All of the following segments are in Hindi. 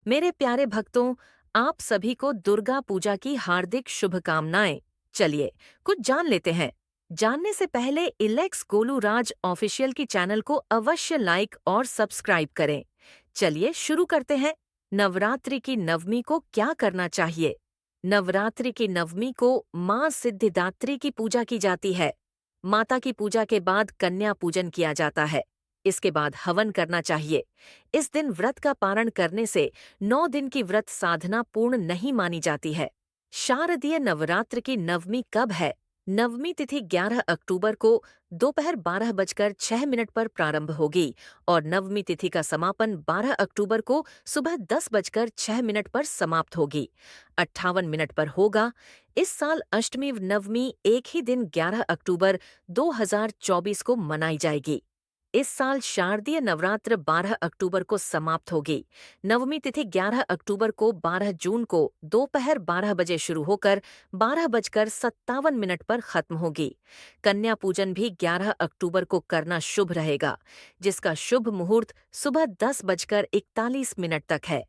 मेरे प्यारे भक्तों, आप सभी को दुर्गा पूजा की हार्दिक शुभकामनाएं। चलिए कुछ जान लेते हैं। जानने से पहले इलेक्स गोलू राज ऑफिशियल की चैनल को अवश्य लाइक और सब्सक्राइब करें। चलिए शुरू करते हैं। नवरात्रि की नवमी को क्या करना चाहिए? नवरात्रि की नवमी को मां सिद्धिदात्री की पूजा की जाती है। माता की पूजा के बाद कन्या पूजन किया जाता है। इसके बाद हवन करना चाहिए। इस दिन व्रत का पारण करने से 9 दिन की व्रत साधना पूर्ण नहीं मानी जाती है। शारदीय नवरात्र की नवमी कब है? नवमी तिथि 11 अक्टूबर को दोपहर 12:06 पर प्रारंभ होगी और नवमी तिथि का समापन 12 अक्टूबर को सुबह 10:06 पर समाप्त होगी। 58 मिनट पर होगा। इस साल अष्टमी नवमी एक ही दिन 11 अक्टूबर 2024 को मनाई जाएगी। इस साल शारदीय नवरात्र 12 अक्टूबर को समाप्त होगी। नवमी तिथि 11 अक्टूबर को 12 जून को दोपहर 12 बजे शुरू होकर 12:57 पर खत्म होगी। कन्या पूजन भी 11 अक्टूबर को करना शुभ रहेगा, जिसका शुभ मुहूर्त सुबह 10:41 तक है।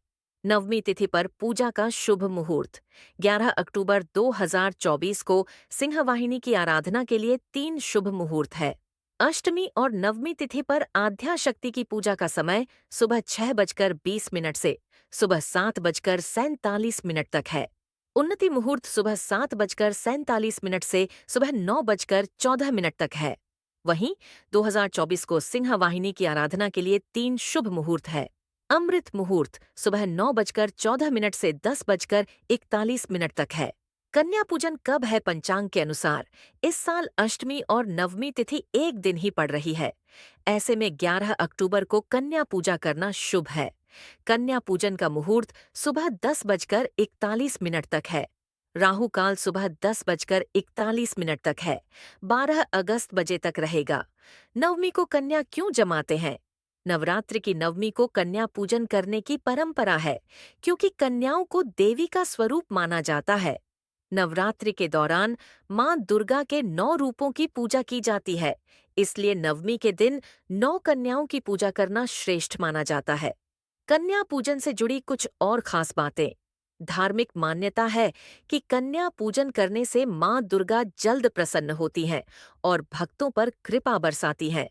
नवमी तिथि पर पूजा का शुभ मुहूर्त 11 अक्टूबर 2024 को सिंहवाहिनी की आराधना के लिए 3 शुभ मुहूर्त है। अष्टमी और नवमी तिथि पर आद्या शक्ति की पूजा का समय सुबह 6:20 से सुबह 7:47 तक है। उन्नति मुहूर्त सुबह 7:47 से सुबह 9:14 तक है। वहीं 2024 को सिंह वाहिनी की आराधना के लिए 3 शुभ मुहूर्त है। अमृत मुहूर्त सुबह 9:14 से 10:41 तक है। कन्या पूजन कब है पंचांग के अनुसार? इस साल अष्टमी और नवमी तिथि एक दिन ही पड़ रही है। ऐसे में 11 अक्टूबर को कन्या पूजा करना शुभ है। कन्या पूजन का मुहूर्त सुबह 10:41 तक है। राहु काल सुबह 10:41 तक है। 12 अगस्त बजे तक रहेगा। नवमी को कन्या क्यों जमाते हैं? नवरात्रि की नवमी को कन्या पूजन करने की परंपरा है, क्योंकि कन्याओं को देवी का स्वरूप माना जाता है। नवरात्रि के दौरान मां दुर्गा के 9 रूपों की पूजा की जाती है, इसलिए नवमी के दिन 9 कन्याओं की पूजा करना श्रेष्ठ माना जाता है। कन्या पूजन से जुड़ी कुछ और खास बातें। धार्मिक मान्यता है कि कन्या पूजन करने से मां दुर्गा जल्द प्रसन्न होती हैं और भक्तों पर कृपा बरसाती हैं।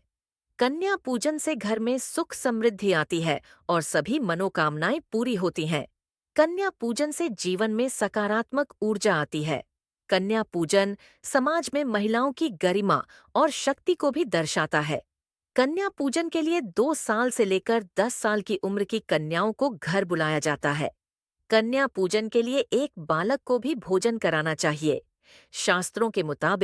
कन्या पूजन से घर में सुख समृद्धि आती है और सभी मनोकामनाएं पूरी होती हैं। कन्या पूजन से जीवन में सकारात्मक ऊर्जा आती है। कन्या पूजन समाज में महिलाओं की गरिमा और शक्ति को भी दर्शाता है। कन्या पूजन के लिए 2 साल से लेकर 10 साल की उम्र की कन्याओं को घर बुलाया जाता है। कन्या पूजन के लिए एक बालक को भी भोजन कराना चाहिए। शास्त्रों के मुताबिक